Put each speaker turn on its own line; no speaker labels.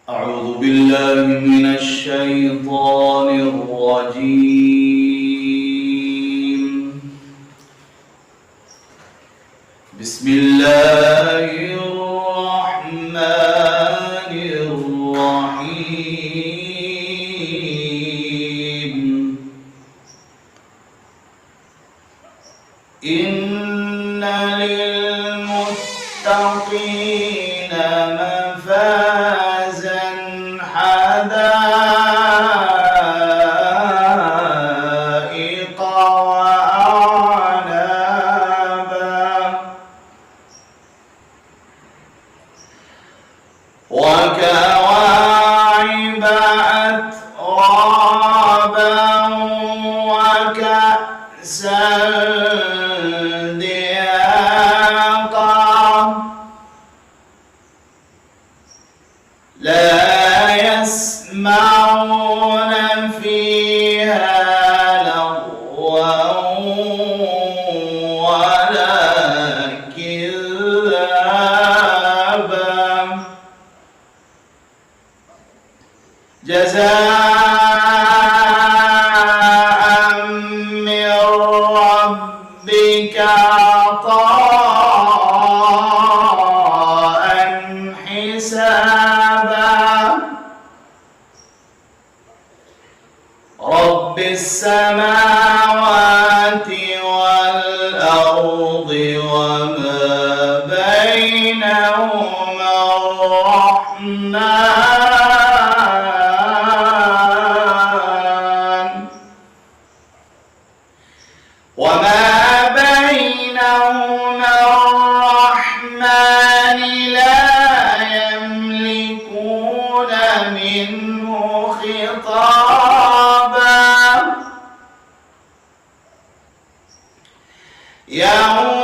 أعوذ بالله من الشيطان الرجيم. بسم الله الرحمن الرحيم. إن للمتقين مفازا حدائق وأعنابا وكواعب أترابا وكأسا دهاقا لا يسمعون فيها لغوا ولا كذابا جزاء من ربك عطاء حسابا رب السماوات والأرض وما بينهما الرحمن لا يملكون منه خطابا يوم